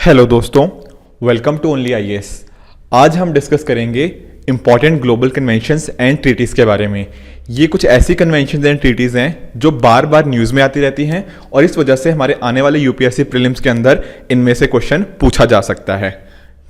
Hello दोस्तों, welcome to only IAS. आज हम डिस्कस करेंगे important global conventions and treaties के बारे में। ये कुछ ऐसी कन्वेंशंस एंड ट्रीटीज़ हैं जो बार बार न्यूज़ में आती रहती हैं और इस वजह से हमारे आने वाले यूपीएससी प्रीलिम्स के अंदर इनमें से क्वेश्चन पूछा जा सकता है,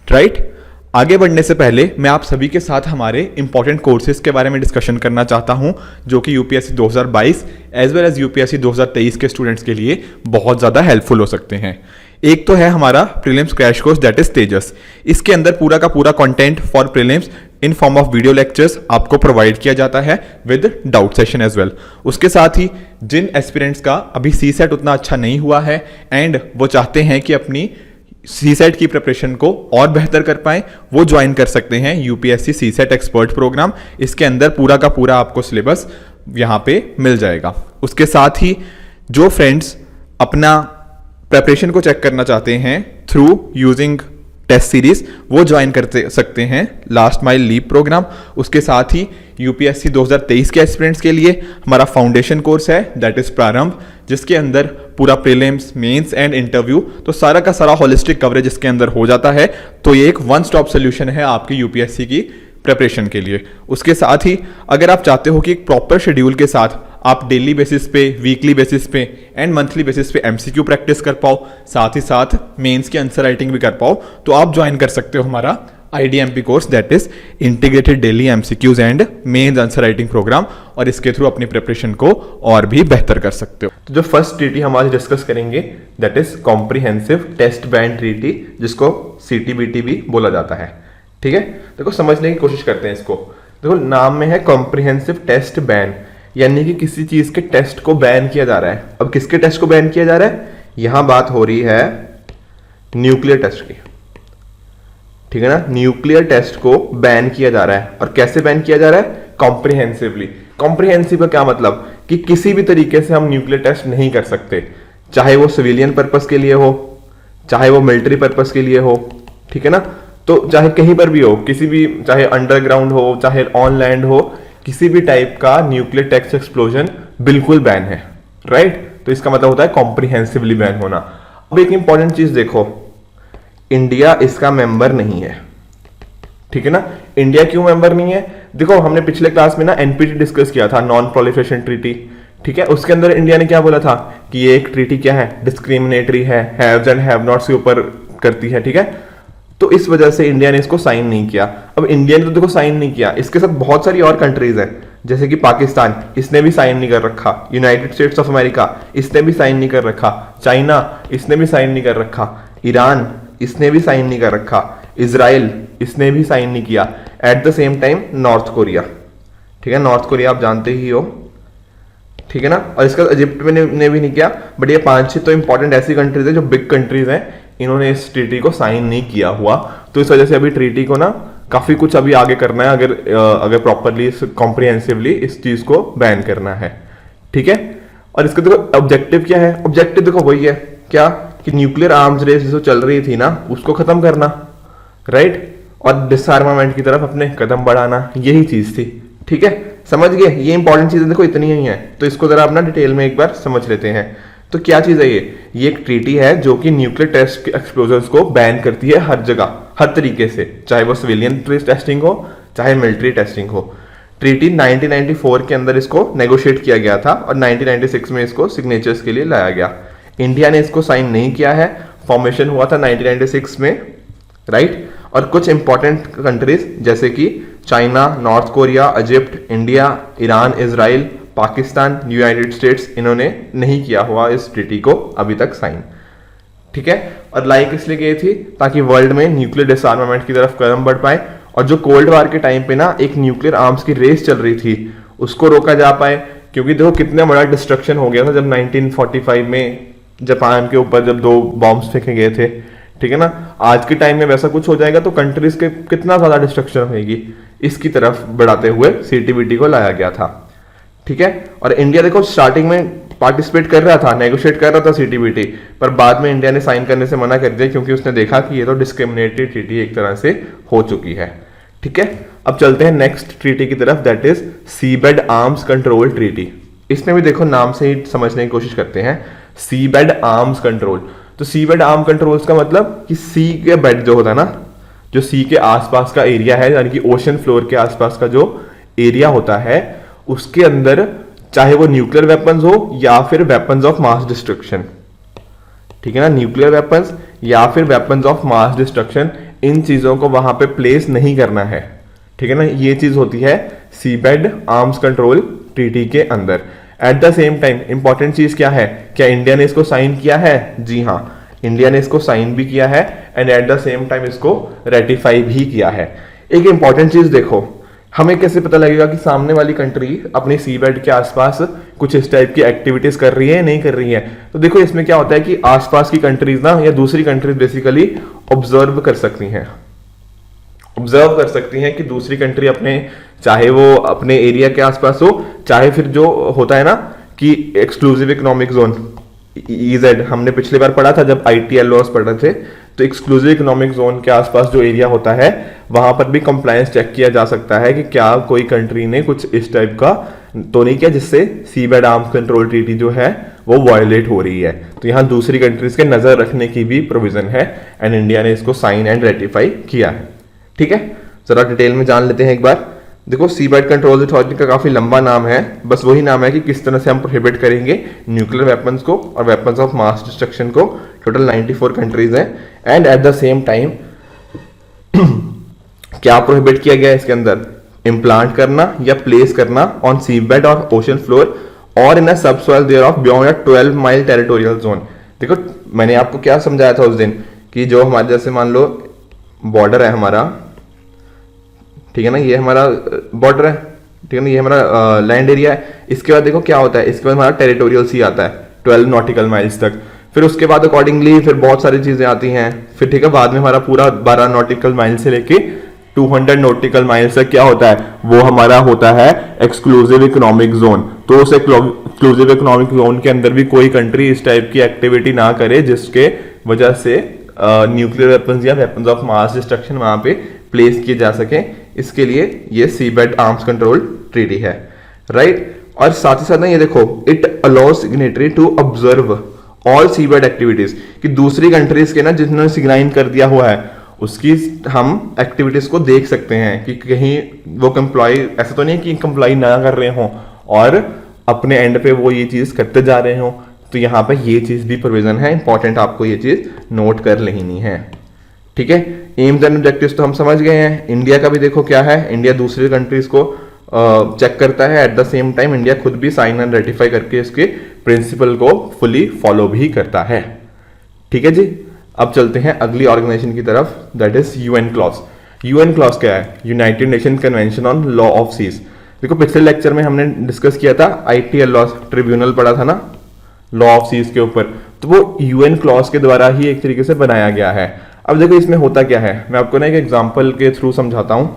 राइट। आगे बढ़ने से पहले मैं आप सभी के साथ हमारे इंपॉर्टेंट कोर्सेज के बारे में डिस्कशन करना चाहता हूं जो कि UPSC 2022 as well as UPSC 2023 के स्टूडेंट्स के लिए बहुत ज़्यादा हेल्पफुल हो सकते हैं। एक तो है हमारा prelims crash course that is Tejas. इसके अंदर पूरा का पूरा content for prelims in form of video lectures आपको प्रोवाइड किया जाता है with doubt session as well. उसके साथ ही जिन एस्पिरेंट्स का अभी सी सेट उतना अच्छा नहीं हुआ है एंड वो चाहते हैं कि अपनी सी सेट की प्रिपरेशन को और बेहतर कर पाएं, वो ज्वाइन कर सकते हैं UPSC CSAT expert program. इसके अंदर पूरा का पूरा आपको सिलेबस यहाँ पे मिल जाएगा। उसके साथ ही जो फ्रेंड्स अपना प्रिपरेशन को चेक करना चाहते हैं थ्रू यूजिंग टेस्ट सीरीज, वो ज्वाइन कर सकते हैं लास्ट माइल लीप प्रोग्राम। उसके साथ ही यूपीएससी 2023 के एस्पिरेंट्स के लिए हमारा फाउंडेशन कोर्स है दैट इज प्रारंभ, जिसके अंदर पूरा प्रीलिम्स, मेंस एंड इंटरव्यू तो सारा का सारा होलिस्टिक कवरेज इसके अंदर हो जाता है। तो ये एक वन स्टॉप सोल्यूशन है आपकी यूपीएससी की प्रिपरेशन के लिए। उसके साथ ही अगर आप चाहते हो कि एक प्रॉपर शेड्यूल के साथ आप डेली बेसिस पे, वीकली बेसिस पे एंड मंथली बेसिस पे एमसीक्यू प्रैक्टिस कर पाओ, साथ ही साथ मेंस की आंसर राइटिंग भी कर पाओ, तो आप ज्वाइन कर सकते हो हमारा IDMP course that is integrated daily MCQs and mains answer writing programme, और इसके थ्रू अपनी प्रिपरेशन को और भी बेहतर कर सकते हो। तो जो फर्स्ट ट्रीटी हम आज डिस्कस करेंगे that is comprehensive test ban treaty, जिसको सीटीबीटी भी बोला जाता है। ठीक है, देखो समझने की कोशिश करते हैं इसको। देखो नाम में है कॉम्प्रिहेंसिव टेस्ट बैन, यानी कि किसी चीज के टेस्ट को बैन किया जा रहा है। अब किसके टेस्ट को बैन किया जा रहा है? यहां बात हो रही है न्यूक्लियर टेस्ट की, ठीक है ना। न्यूक्लियर टेस्ट को बैन किया जा रहा है, और कैसे बैन किया जा रहा है? कॉम्प्रिहेंसिवली। कॉम्प्रिहेंसिव का क्या मतलब कि किसी भी तरीके से हम न्यूक्लियर टेस्ट नहीं कर सकते, चाहे वो सिविलियन पर्पस के लिए हो, चाहे वो मिलिट्री पर्पस के लिए हो, ठीक है ना। तो चाहे कहीं पर भी हो, किसी भी, चाहे अंडरग्राउंड हो, चाहे ऑन लैंड हो, किसी भी टाइप का न्यूक्लियर टेस्ट एक्सप्लोजन बिल्कुल बैन है, राइट। तो इसका मतलब होता है कॉम्प्रिहेंसिवली बैन होना। अब एक इंपॉर्टेंट चीज देखो, इंडिया इसका मेंबर नहीं है, ठीक है ना। इंडिया क्यों मेंबर नहीं है? देखो हमने पिछले क्लास में ना एनपीटी डिस्कस किया था, नॉन प्रोलिफरेशन ट्रीटी, ठीक है। उसके अंदर इंडिया ने क्या बोला था कि ये एक ट्रीटी क्या है, डिस्क्रिमिनेटरी है, हैव्स एंड हैव नॉट्स के ऊपर करती है, ठीक है। तो इस वजह से इंडिया ने इसको साइन नहीं किया। अब इंडिया ने तो देखो साइन नहीं किया, इसके साथ बहुत सारी और कंट्रीज हैं, जैसे कि पाकिस्तान, इसने भी साइन नहीं कर रखा, यूनाइटेड स्टेट्स ऑफ अमेरिका, इसने भी साइन नहीं कर रखा, चाइना, इसने भी साइन नहीं कर रखा, ईरान, इसने भी साइन नहीं कर रखा, इजराइल, इसने भी साइन नहीं किया। Eight the same time north Korea, ठीक है, नॉर्थ कोरिया आप जानते ही हो, ठीक है ना। और इसका इजिप्ट में ने भी नहीं किया। बट ये 5-6 तो इंपॉर्टेंट ऐसी कंट्रीज है जो बिग कंट्रीज हैं, इन्होंने इस ट्रीटी को साइन नहीं किया हुआ। तो इस वजह से अभी ट्रीटी को ना काफी कुछ अभी आगे करना है, अगर प्रॉपरली कॉम्प्रिहेंसिवली इस चीज को बैन करना है, ठीक है। और इसका देखो ऑब्जेक्टिव क्या है? ऑब्जेक्टिव देखो वही है क्या, कि न्यूक्लियर आर्म्स रेस जो चल रही थी ना उसको खत्म करना, राइट, और डिसआर्मामेंट की तरफ अपने कदम बढ़ाना, यही चीज थी, ठीक है। समझ गए? ये इंपॉर्टेंट चीजें देखो इतनी ही है, तो इसको जरा अपना डिटेल में एक बार समझ लेते हैं। तो क्या चीज है ये एक ट्रीटी है जो कि न्यूक्लियर टेस्ट एक्सप्लोजर्स को बैन करती है हर जगह, हर तरीके से, चाहे वो सिविलियन टेस्टिंग हो, चाहे मिलिट्री टेस्टिंग हो। ट्रीटी 1994 के अंदर इसको नेगोशिएट किया गया था और 1996 में इसको सिग्नेचर्स के लिए लाया गया। इंडिया ने इसको साइन नहीं किया है, फॉर्मेशन हुआ था 1996 में, राइट। और कुछ इंपॉर्टेंट कंट्रीज जैसे कि China, north Korea, Egypt, India, Iran, Israel, Pakistan, United states, इन्होंने नहीं किया हुआ इस ट्रीटी को अभी तक साइन, ठीक है। और लाइक इसलिए गई थी ताकि वर्ल्ड में न्यूक्लियर डिसआर्मामेंट की तरफ कदम बढ़ पाए, और जो कोल्ड वार के टाइम पे ना एक न्यूक्लियर आर्म्स की रेस चल रही थी उसको रोका जा पाए। क्योंकि देखो कितना बड़ा डिस्ट्रक्शन हो गया था जब 1945 में जापान के ऊपर जब 2 बॉम्ब्स फेंके गए थे, ठीक है ना। आज के टाइम में वैसा कुछ हो जाएगा तो कंट्रीज के कितना ज्यादा डिस्ट्रक्शन होगी, इसकी तरफ बढ़ाते हुए सीटीबीटी को लाया गया था, ठीक है। और इंडिया देखो स्टार्टिंग में पार्टिसिपेट कर रहा था, नेगोशिएट कर रहा था सीटीबीटी, पर बाद में इंडिया ने साइन करने से मना कर दिया क्योंकि उसने देखा कि ये तो डिस्क्रिमिनेटरी ट्रीटी एक तरह से हो चुकी है, ठीक है। अब चलते हैं नेक्स्ट ट्रीटी की तरफ that is seabed arms control treaty. इसमें भी देखो नाम से ही समझने की कोशिश करते हैं, सीबेड आर्म्स कंट्रोल। तो सी बेड आर्म कंट्रोल्स का मतलब कि सी के बेड जो होता है ना, जो सी के आसपास का एरिया है, यानी कि ओशन फ्लोर के आसपास का जो एरिया होता है, उसके अंदर चाहे वो न्यूक्लियर वेपन्स हो या फिर वेपन्स ऑफ मास डिस्ट्रक्शन, ठीक है ना, न्यूक्लियर वेपन्स या फिर वेपन्स ऑफ मास डिस्ट्रक्शन, इन चीजों को वहां पे प्लेस नहीं करना है, ठीक है ना। ये चीज होती है सी बेड आर्म्स कंट्रोल ट्रीटी के अंदर। Eight the same time important चीज क्या है, क्या इंडिया ने इसको साइन किया है? जी हाँ, इंडिया ने इसको साइन भी किया है and eight the same time इसको रेटिफाई भी किया है। एक इंपॉर्टेंट चीज देखो, हमें कैसे पता लगेगा कि सामने वाली कंट्री अपने सी बेड के आसपास कुछ इस टाइप की एक्टिविटीज कर रही है, नहीं कर रही है? तो देखो इसमें क्या होता है कि आसपास की कंट्रीज ना या दूसरी कंट्रीज बेसिकली ऑब्जर्व कर सकती हैं, ऑब्जर्व कर सकती हैं कि दूसरी कंट्री अपने, चाहे वो अपने एरिया के आसपास हो, चाहे फिर जो होता है ना कि एक्सक्लूसिव इकोनॉमिक जोन ईजेड, हमने पिछली बार पढ़ा था जब आईटीएल लॉस पढ़ रहे थे, तो एक्सक्लूसिव इकोनॉमिक जोन के आसपास जो एरिया होता है वहां पर भी कंप्लायंस चेक किया जा सकता है कि क्या कोई कंट्री ने कुछ इस टाइप का तो नहीं किया जिससे सी बेड आर्म्स कंट्रोल ट्रीटी जो है वो वायलेट हो रही है। तो यहाँ दूसरी कंट्रीज के नजर रखने की भी प्रोविजन है एंड इंडिया ने इसको साइन एंड रेटिफाई किया है, ठीक है। जरा डिटेल में जान लेते हैं एक बार। देखो सी बेड कंट्रोल अथॉरिटी का काफी लंबा नाम है, बस वही नाम है कि किस तरह से हम प्रोहिबिट करेंगे न्यूक्लियर वेपन्स को और वेपन्स ऑफ मास डिस्ट्रक्शन को। टोटल 94 कंट्रीज हैं and eight the same time क्या प्रोहिबिट किया गया है इसके अंदर? इम्प्लांट करना या प्लेस करना ऑन सी बेड और ओशन फ्लोर और in a subsoil thereof beyond a 12 mile territorial zone. देखो मैंने आपको क्या समझाया था उस दिन कि जो हमारे जैसे मान लो बॉर्डर है हमारा, ठीक है ना, ये हमारा बॉर्डर है, ठीक है ना, ये हमारा लैंड एरिया है। इसके बाद देखो क्या होता है, इसके बाद हमारा टेरिटोरियल सी आता है 12 नॉटिकल माइल्स तक। फिर उसके बाद अकॉर्डिंगली फिर बहुत सारी चीजें आती हैं, फिर ठीक है बाद में हमारा पूरा 12 नॉटिकल माइल से लेके 200 नॉटिकल माइल्स तक क्या होता है, वो हमारा होता है एक्सक्लूसिव इकोनॉमिक जोन। तो उस एक्सक्लूसिव इकोनॉमिक जोन के अंदर भी कोई कंट्री इस टाइप की एक्टिविटी ना करे जिसके वजह से न्यूक्लियर वेपन्स या वेपन्स ऑफ मास डिस्ट्रक्शन वहां पे प्लेस किए जा सके, इसके लिए ये seabed arms control treaty है, राइट। और साथ ही साथ ना ये देखो, it allows signatory to observe all seabed activities, कि दूसरी कंट्रीज के ना जिन्होंने सिग्नाइन कर दिया हुआ है उसकी हम एक्टिविटीज को देख सकते हैं कि कहीं वो कंप्लाई, ऐसा तो नहीं है कि कंप्लाई ना कर रहे हो और अपने एंड पे वो ये चीज करते जा रहे हो। तो यहाँ पे ये चीज भी प्रोविजन है, इंपॉर्टेंट, आपको ये चीज नोट कर लेनी है, ठीक है। एम्स एंड ऑब्जेक्टिव्स तो हम समझ गए हैं। इंडिया का भी देखो क्या है, इंडिया दूसरी कंट्रीज को चेक करता है, at the same time India खुद भी साइन एंड रेटिफाई करके इसके प्रिंसिपल को फुली फॉलो भी करता है, ठीक है जी। अब चलते हैं अगली ऑर्गेनाइजेशन की तरफ, that is UNCLOS. UNCLOS क्या है? United Nation Convention on Law of Seas. देखो पिछले लेक्चर में हमने डिस्कस किया था आईटीएल लॉ ट्रिब्यूनल पढ़ा था ना लॉ ऑफ सीज के ऊपर, तो वो यूएन क्लॉज के द्वारा ही एक तरीके से बनाया गया है। अब देखो इसमें होता क्या है, मैं आपको ना एक एग्जांपल के थ्रू समझाता हूं।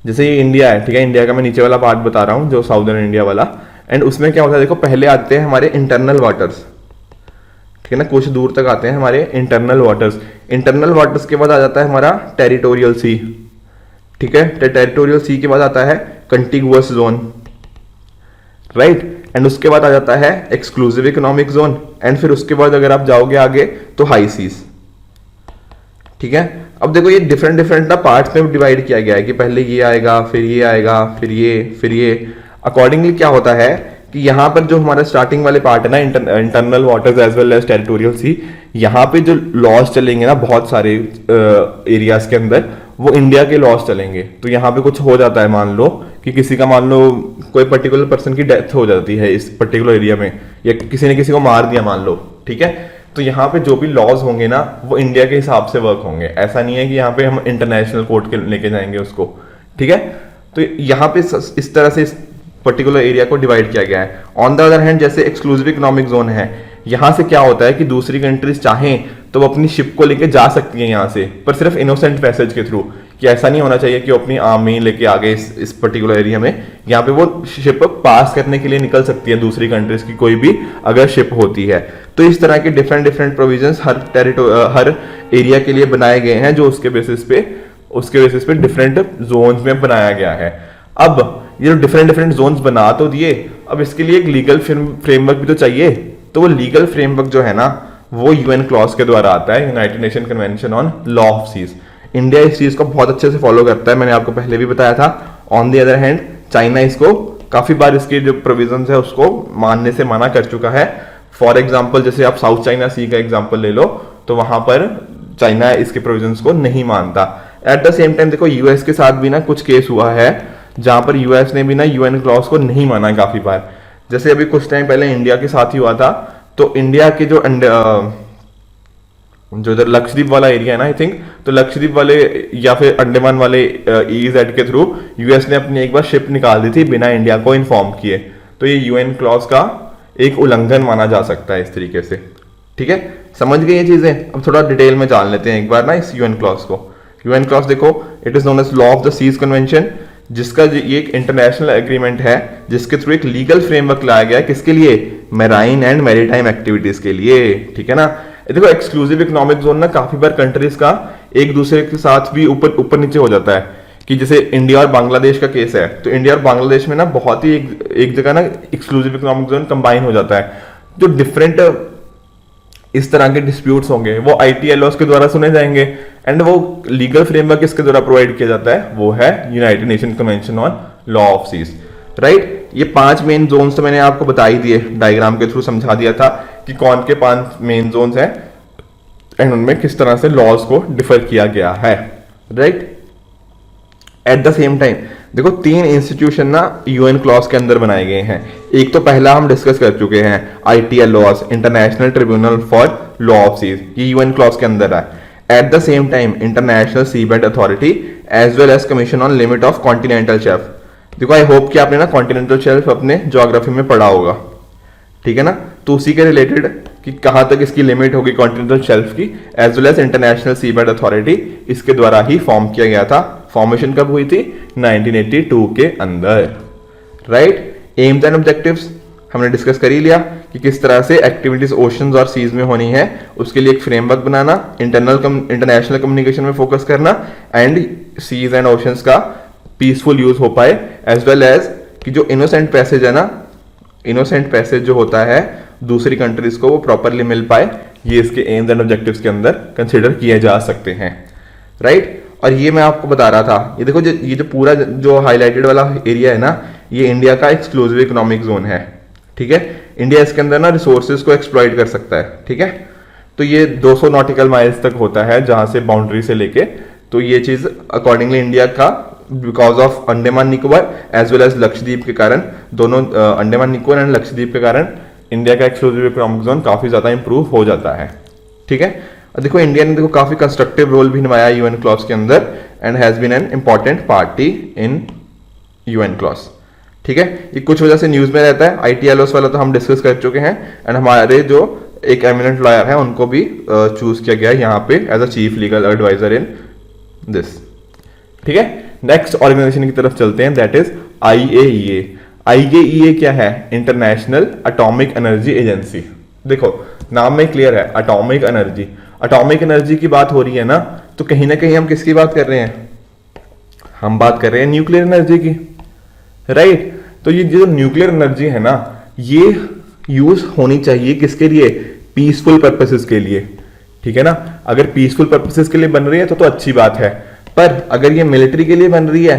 जैसे ये इंडिया है, ठीक है, इंडिया का मैं नीचे वाला पार्ट बता रहा हूं जो साउदर्न इंडिया वाला, एंड उसमें क्या होता है देखो, पहले आते हैं हमारे इंटरनल वाटर्स, ठीक है ना, कुछ दूर तक आते हैं हमारे इंटरनल वाटर्स। इंटरनल वाटर्स के बाद आ जाता है हमारा टेरिटोरियल सी, ठीक है, टेरिटोरियल सी के बाद आता है कंटिगुअस जोन, राइट, एंड उसके बाद आ जाता है एक्सक्लूसिव इकोनॉमिक जोन, एंड फिर उसके बाद अगर आप जाओगे आगे तो हाई सीज, ठीक है। अब देखो ये डिफरेंट डिफरेंट ना पार्ट्स में डिवाइड किया गया है कि पहले ये आएगा, फिर ये आएगा, फिर ये। अकॉर्डिंगली क्या होता है कि यहाँ पर जो हमारा स्टार्टिंग वाले पार्ट है ना, internal waters as well as territorial sea, यहाँ पे जो लॉज चलेंगे ना बहुत सारे एरियाज के अंदर, वो इंडिया के लॉज चलेंगे। तो यहाँ पे कुछ हो जाता है, मान लो कि किसी का, मान लो कोई पर्टिकुलर पर्सन की डेथ हो जाती है इस पर्टिकुलर एरिया में, या किसी ने किसी को मार दिया मान लो, ठीक है, तो यहाँ पे जो भी लॉज होंगे ना वो इंडिया के हिसाब से वर्क होंगे। ऐसा नहीं है कि यहाँ पे हम इंटरनेशनल कोर्ट के लेके जाएंगे उसको, ठीक है। तो यहाँ पे इस तरह से इस पर्टिकुलर एरिया को डिवाइड किया गया है। ऑन द अदर हैंड जैसे एक्सक्लूसिव इकोनॉमिक जोन है, यहाँ से क्या होता है कि दूसरी कंट्रीज चाहें तो वो अपनी शिप को लेके जा सकती हैं यहाँ से, पर सिर्फ इनोसेंट पैसेज के थ्रू, कि ऐसा नहीं होना चाहिए कि वो अपनी आर्मी लेके आ गए इस पर्टिकुलर एरिया में। यहाँ पे वो शिप पास करने के लिए निकल सकती है दूसरी कंट्रीज की कोई भी अगर शिप होती है। तो इस तरह के डिफरेंट डिफरेंट प्रोविजंस हर एरिया के लिए बनाए गए हैं, जो उसके बेसिस पे डिफरेंट जोन्स में बनाया गया है। अब ये जो डिफरेंट डिफरेंट जोन्स बना तो दिए, अब इसके लिए एक लीगल फ्रेमवर्क भी तो चाहिए तो वो लीगल फ्रेमवर्क जो है ना वो यूएन क्लॉज के द्वारा आता है, United Nation Convention on Law of Seas. India इस चीज को बहुत अच्छे से फॉलो करता है, मैंने आपको पहले भी बताया था। On the other hand China इसको काफी बार इसके जो प्रोविजंस है उसको मानने से मना कर चुका है। फॉर एग्जाम्पल जैसे आप साउथ चाइना सी का एग्जाम्पल ले लो, तो वहां पर चाइना इसके प्रोविजंस को नहीं मानता। एट द सेम टाइम देखो यूएस के साथ भी ना कुछ केस हुआ है जहां पर यूएस ने भी ना यूएन क्लॉज को नहीं माना काफी बार। जैसे अभी कुछ टाइम पहले इंडिया के साथ ही हुआ था, तो इंडिया के जो इधर लक्षद्वीप वाला एरिया है ना आई थिंक, तो लक्षद्वीप वाले या फिर अंडमान वाले ईईजेड के थ्रू यूएस ने अपनी एक बार शिप निकाल दी थी बिना इंडिया को इन्फॉर्म किए। तो ये यूएन क्लॉज का एक उल्लंघन माना जा सकता है इस तरीके से। ठीक है, समझ गए ये चीजें। अब थोड़ा डिटेल में जान लेते हैं एक बार ना इस यूएन क्लॉज को। यूएन क्लॉज देखो, it is known as law of the seas convention, जिसका ये एक इंटरनेशनल एग्रीमेंट है जिसके थ्रू एक लीगल फ्रेमवर्क लाया गया है। किसके लिए? मैराइन एंड मैरीटाइम एक्टिविटीज के लिए। ठीक है ना। देखो एक्सक्लूसिव इकोनॉमिक जोन ना काफी बार कंट्रीज का एक दूसरे के साथ भी ऊपर नीचे हो जाता है, कि जैसे इंडिया और बांग्लादेश का केस है, तो इंडिया और बांग्लादेश में ना बहुत ही एक जगह ना एक्सक्लूसिव इकोनॉमिक जोन कंबाइन हो जाता है। जो डिफरेंट इस तरह के डिस्प्यूट्स होंगे वो ITLOs के द्वारा सुने जाएंगे, एंड वो लीगल फ्रेमवर्क किसके द्वारा प्रोवाइड किया जाता है? वो है United Nation Convention on Law of Seas. Right, ये 5 मेन जोन्स तो मैंने आपको बता ही दिए, डायग्राम के थ्रू समझा दिया था कि कौन के 5 मेन जोन्स हैं एंड उनमें किस तरह से लॉज को डिफर किया गया है। Right, eight the same time देखो 3 इंस्टीट्यूशन ना यूएन क्लॉज के अंदर बनाए गए हैं। एक तो पहला हम डिस्कस कर चुके हैं, ITLOs, International Tribunal for Law of Seas, ये यूएन क्लॉज के अंदर है। At the same time International Seabed Authority as well as Commission on Limit of Continental Shelf. देखो आई होप कि आपने ना कॉन्टिनेंटल शेल्फ अपने ज्योग्राफी में पढ़ा होगा। ठीक है ना, तो उसी के रिलेटेड कि कहां तक इसकी लिमिट होगी कॉन्टिनेंटल शेल्फ की, as well as International Seabed Authority, इसके द्वारा ही फॉर्म किया गया था। फॉर्मेशन कब हुई थी? 1982 के अंदर। राइट, एम्स एंड ऑब्जेक्टिव्स हमने डिस्कस कर ही लिया कि किस तरह से एक्टिविटीज ओशंस और सीज में होनी है, उसके लिए एक फ्रेमवर्क बनाना, इंटरनेशनल कम्युनिकेशन में फोकस करना, एंड सीज एंड ओशंस का पीसफुल यूज हो पाए, एज वेल एज कि जो इनोसेंट पैसेज है ना, इनोसेंट पैसेज जो होता है दूसरी कंट्रीज को वो प्रॉपरली मिल पाए, ये इसके एम्स एंड ऑब्जेक्टिव्स के अंदर कंसिडर किए जा सकते हैं। राइट, और ये मैं आपको बता रहा था, ये देखो ये जो पूरा जो हाईलाइटेड वाला एरिया है ना, ये इंडिया का एक्सक्लूसिव इकोनॉमिक जोन है। ठीक है, इंडिया इसके अंदर ना रिसोर्सेज को एक्सप्लॉइट कर सकता है। ठीक है, तो ये 200 नॉटिकल माइल्स तक होता है जहां से बाउंड्री से लेके, तो ये चीज अकॉर्डिंगली इंडिया का because of Andaman Nicobar as well as Lakshadweep के कारण, दोनों अंडमान निकोबार एंड लक्षद्वीप के कारण इंडिया का एक्सक्लूसिव इकोनॉमिक जोन काफी ज्यादा इंप्रूव हो जाता है। ठीक है, और देखो इंडिया ने देखो काफी कंस्ट्रक्टिव रोल भी निभाया यूएन क्लॉज के अंदर, and has been an important party in UNCLOS. ठीक है, ये कुछ वजह से न्यूज में रहता है। ITLOs वाला तो हम डिस्कस कर चुके हैं, एंड हमारे जो एक एमिनेंट लॉयर है उनको भी चूज किया गया यहाँ पे as a chief legal adviser in this. ठीक है, नेक्स्ट ऑर्गेनाइजेशन की तरफ चलते हैं, दैट इज IAEA। IAEA क्या है? International atomic energy agency. देखो नाम में क्लियर है, एटॉमिक एनर्जी। एटॉमिक एनर्जी की बात हो रही है ना, तो कहीं ना कहीं हम किसकी बात कर रहे हैं? हम बात कर रहे हैं न्यूक्लियर एनर्जी की। राइट, तो ये जो न्यूक्लियर एनर्जी है ना, ये यूज होनी चाहिए किसके लिए? पीसफुल पर्पसेस के लिए। ठीक है ना, अगर पीसफुल पर्पसेस के लिए बन रही है तो अच्छी बात है, पर अगर ये मिलिट्री के लिए बन रही है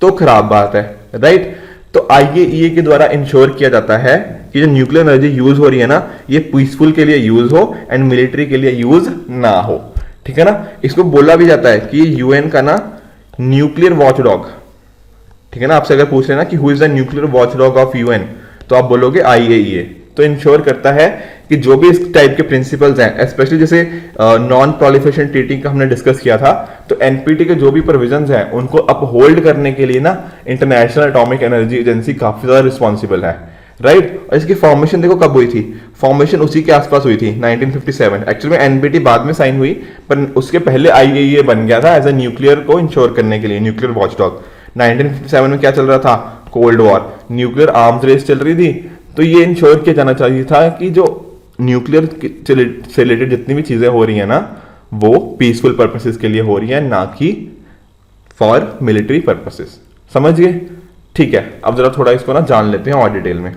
तो खराब बात है। राइट, तो IAEA के द्वारा इंश्योर किया जाता है कि जो न्यूक्लियर एनर्जी यूज हो रही है ना, ये पीसफुल के लिए यूज हो एंड मिलिट्री के लिए यूज ना हो। ठीक है ना, इसको बोला भी जाता है कि यूएन का ना न्यूक्लियर वॉचडॉग। ठीक है ना, आपसे अगर पूछ लेना कि who is the nuclear watchdog of UN, तो आप बोलोगे IAEA। तो इंश्योर करता है कि जो भी इस टाइप के प्रिंसिपल्स हैं, स्पेशली जैसे नॉन प्रोलिफरेशन ट्रीटी का हमने डिस्कस किया था, तो NPT के जो भी प्रोविजंस हैं उनको अपहोल्ड करने के लिए ना इंटरनेशनल एटॉमिक एनर्जी एजेंसी काफी ज्यादा रिस्पॉन्सिबल है। राइट, और इसकी फॉर्मेशन देखो कब हुई थी? फॉर्मेशन उसी के आसपास हुई थी 1957। एक्चुअली में NPT बाद में साइन हुई, पर उसके पहले IAEA बन गया था एज ए न्यूक्लियर को इंश्योर करने के लिए, न्यूक्लियर वॉचडॉग। 1957 में क्या चल रहा था? Cold war, nuclear arms race चल रही थी, तो ये इंश्योर किया जाना चाहिए था कि जो न्यूक्लियर से रिलेटेड जितनी भी चीजें हो रही है ना, वो पीसफुल पर्पसेस के लिए हो रही है, ना कि फॉर मिलिट्री पर्पसेस। समझ गए? ठीक है, अब जरा थोड़ा इसको ना जान लेते हैं और डिटेल में।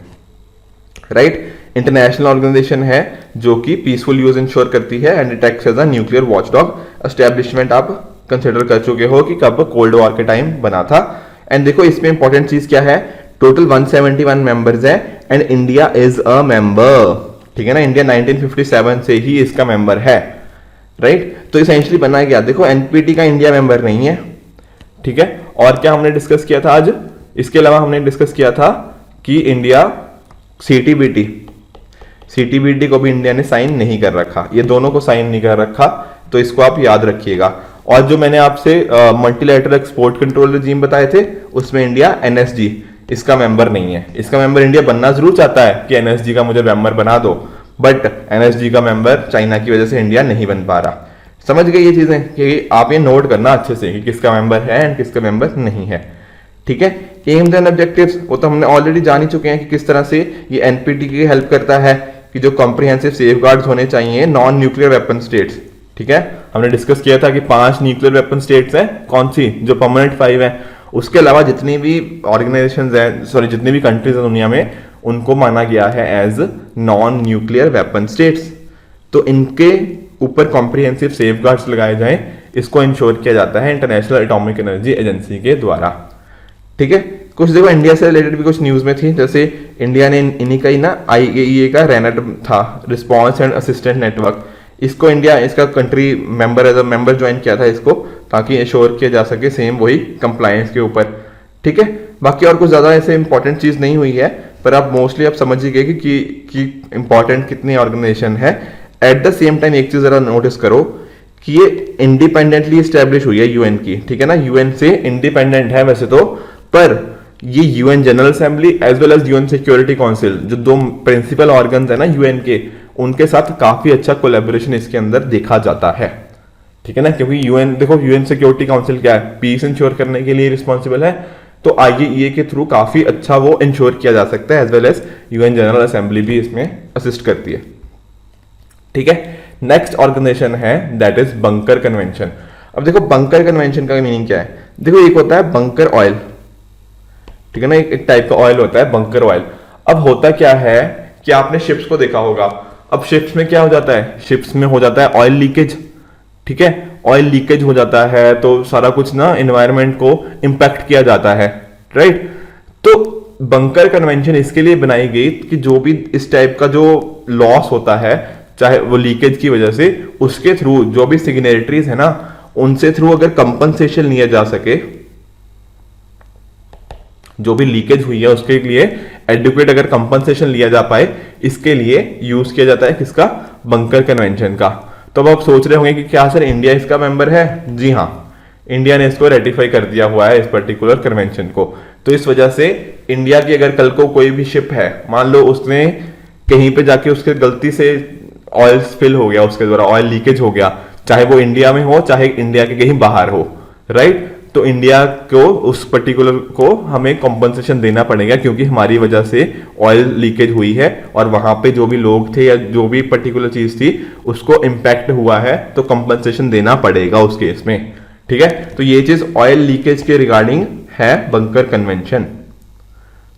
राइट, इंटरनेशनल ऑर्गेनाइजेशन है जो कि पीसफुल यूज इंश्योर करती है and it acts as a nuclear watchdog. Establishment आप कंसिडर कर चुके हो कि कब कोल्ड वॉर के टाइम बना था। एंड देखो इसमें इंपॉर्टेंट चीज क्या है, टोटल 171 मेंबर्स है and India is a member, ठीक है ना। इंडिया 1957 से ही इसका मेंबर है, राइट। तो इसेंशियली बना गया, देखो एनपीटी का इंडिया मेंबर नहीं है, ठीक है। और क्या हमने डिस्कस किया था आज, इसके अलावा हमने डिस्कस किया था कि इंडिया सीटीबीटी को भी इंडिया ने साइन नहीं कर रखा, ये दोनों को साइन नहीं कर रखा, तो इसको आप याद रखिएगा। और जो मैंने आपसे मल्टीलैटरल एक्सपोर्ट कंट्रोल रेजिम बताए थे, उसमें इंडिया एनएसजी इसका मेंबर नहीं है। इसका मेंबर इंडिया बनना जरूर चाहता है कि एनएसजी का मुझे मेंबर बना दो, बट एनएसजी का मेंबर चाइना की वजह से इंडिया नहीं बन पा रहा। समझ गए ये चीजें कि आप ये नोट करना अच्छे से कि किसका मेंबर है एंड किसका मेंबर नहीं है, ठीक है। एम्स एंड ऑब्जेक्टिव्स वो तो हमने ऑलरेडी जान ही चुके हैं कि किस तरह से ये एनपीटी की हेल्प करता है कि जो कॉम्प्रिहेंसिव सेफगार्ड्स होने चाहिए नॉन न्यूक्लियर वेपन स्टेट्स, ठीक है। हमने डिस्कस किया था कि 5 न्यूक्लियर वेपन स्टेट्स हैं, कौन सी, जो परमानेंट 5 है। उसके अलावा जितनी भी ऑर्गेनाइजेशंस हैं, सॉरी जितनी भी कंट्रीज हैं दुनिया में, उनको माना गया है as non nuclear weapon states. तो इनके ऊपर कॉम्प्रिहेंसिव सेफगार्ड्स लगाए जाएं, इसको इंश्योर किया जाता है इंटरनेशनल एटॉमिक एनर्जी एजेंसी के द्वारा, ठीक है। कुछ देखो इंडिया से रिलेटेड भी कुछ न्यूज में थी, जैसे इंडिया ने इन्हीं का ही ना IAEA का रेनेट था, रिस्पॉन्स एंड असिस्टेंट नेटवर्क, इसको इंडिया इसका country member as a member join किया था इसको, ताकि इंश्योर किया जा सके सेम वही कंप्लायंस के ऊपर, ठीक है। बाकी और कुछ ज्यादा ऐसे इंपॉर्टेंट चीज नहीं हुई है, पर आप मोस्टली आप समझ ही गए कि इंपॉर्टेंट कितनी ऑर्गेनाइजेशन है। एट द सेम टाइम एक चीज जरा नोटिस करो कि ये इंडिपेंडेंटली स्टैब्लिश हुई है यूएन की, ठीक है ना। यूएन से इंडिपेंडेंट है वैसे तो, पर ये UN General Assembly as well as UN Security Council, जो 2 प्रिंसिपल ऑर्गन्स है ना यूएन के, उनके साथ काफी अच्छा कोलैबोरेशन इसके अंदर देखा जाता है, ठीक है ना। क्योंकि यूएन देखो, यूएन सिक्योरिटी काउंसिल क्या है, पीस इंश्योर करने के लिए रिस्पॉन्सिबल है, तो IAEA के थ्रू काफी अच्छा वो इंश्योर किया जा सकता है, as well as UN General Assembly भी इसमें असिस्ट करती है, ठीक है। नेक्स्ट ऑर्गेनाइजेशन है दैट इज बंकर कन्वेंशन। अब देखो बंकर कन्वेंशन का मीनिंग क्या है, देखो एक होता है बंकर ऑयल, ठीक है ना, एक टाइप का ऑयल होता है बंकर ऑयल। अब होता क्या है कि आपने शिप्स को देखा होगा, अब शिप्स में क्या हो जाता है, शिप्स में हो जाता है ऑयल लीकेज, ठीक है। ऑयल लीकेज हो जाता है तो सारा कुछ ना एनवायरनमेंट को इंपैक्ट किया जाता है, राइट। तो बंकर कन्वेंशन इसके लिए बनाई गई कि जो भी इस टाइप का जो लॉस होता है, चाहे वो लीकेज की वजह से, उसके थ्रू जो भी सिग्नेटरीज है ना, उनसे थ्रू अगर कंपनसेशन लिया जा सके, जो भी लीकेज हुई है उसके लिए एडुकेट अगर कंपनसेशन लिया जा पाए, इसके लिए यूज किया जाता है किसका, बंकर कन्वेंशन का। तो अब आप सोच रहे होंगे कि क्या सर इंडिया इसका मेंबर है, जी हाँ, इंडिया ने इसको रेटिफाई कर दिया हुआ है इस पर्टिकुलर कन्वेंशन को। तो इस वजह से इंडिया की अगर कल को कोई भी शिप है, मान लो उसने कहीं पे जाके उसके गलती से ऑयल स्पिल हो गया, उसके द्वारा ऑयल लीकेज हो गया, चाहे वो इंडिया में हो चाहे इंडिया के कहीं बाहर हो, राइट। तो इंडिया को उस पर्टिकुलर को हमें कॉम्पनसेशन देना पड़ेगा, क्योंकि हमारी वजह से ऑयल लीकेज हुई है और वहां पे जो भी लोग थे या जो भी पर्टिकुलर चीज थी उसको इंपैक्ट हुआ है, तो कॉम्पनसेशन देना पड़ेगा उस केस में, ठीक है। तो ये चीज ऑयल लीकेज के रिगार्डिंग है बंकर कन्वेंशन,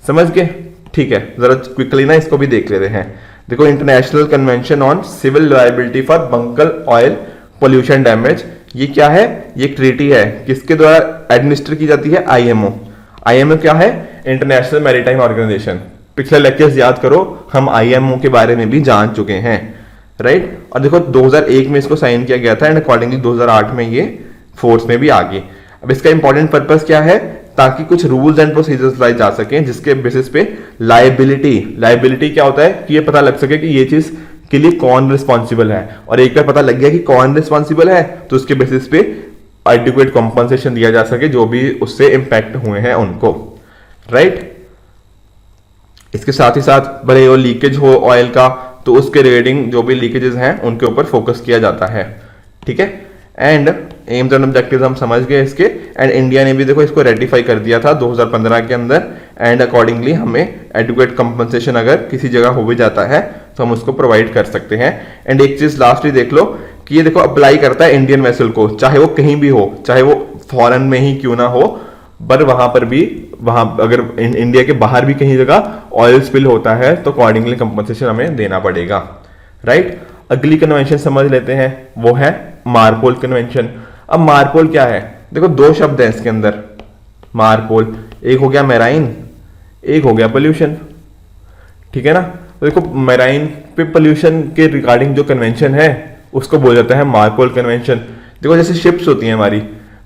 समझ गए, ठीक है। जरा क्विकली ना इसको भी देख लेते हैं। देखो International Convention on Civil Liability for Bunker Oil Pollution Damage, ये क्या है, ये एक ट्रीटी है, किसके द्वारा एडमिनिस्टर की जाती है, IMO। IMO क्या है, इंटरनेशनल मैरीटाइम ऑर्गेनाइजेशन। पिछले लेक्चर्स याद करो, हम IMO के बारे में भी जान चुके हैं, राइट। और देखो 2001 में इसको साइन किया गया था एंड अकॉर्डिंगली 2008 में ये फोर्स में भी आ गई। अब इसका इंपॉर्टेंट पर्पस क्या है, ताकि कुछ रूल्स एंड प्रोसीजर्स लाए जा सके जिसके बेसिस पे लायबिलिटी क्या होता है कि ये पता लग सके कि ये चीज के लिए कौन रिस्पॉन्सिबल है, और एक बार पता लग गया कि कौन रिस्पॉन्सिबल है तो उसके बेसिस पे एडिक्वेट कॉम्पनसेशन दिया जा सके जो भी उससे इंपैक्ट हुए हैं उनको, राइट। इसके साथ ही साथ भले वो लीकेज हो ऑयल का, तो उसके रिगार्डिंग जो भी लीकेजेस हैं उनके ऊपर फोकस किया जाता है, ठीक है। एंड एम्स एंड ऑब्जेक्टिव्स हम समझ गए इसके, एंड इंडिया ने भी देखो इसको रेटिफाई कर दिया था 2015 के अंदर, एंड अकॉर्डिंगली हमें एडुकेट कंपनसेशन अगर किसी जगह हो भी जाता है तो हम उसको प्रोवाइड कर सकते हैं। एंड एक चीज लास्टली देख लो कि ये देखो अप्लाई करता है इंडियन वेसल को, चाहे वो कहीं भी हो, चाहे वो फॉरेन में ही क्यों ना हो, पर वहां अगर इंडिया के बाहर भी कहीं जगह ऑयल स्पिल होता है तो अकॉर्डिंगली कंपनसेशन हमें देना पड़ेगा, राइट। अगली कन्वेंशन समझ लेते हैं, वो है मार्पोल कन्वेंशन। अब मार्पोल क्या है, देखो दो शब्द है इसके अंदर मार्पोल, एक हो गया मैराइन, एक हो गया पोल्यूशन, ठीक है ना। तो देखो मैराइन पे पोल्यूशन के रिगार्डिंग जो कन्वेंशन है उसको बोला जाता है मार्पोल कन्वेंशन। देखो जैसे शिप्स होती हैं हमारी,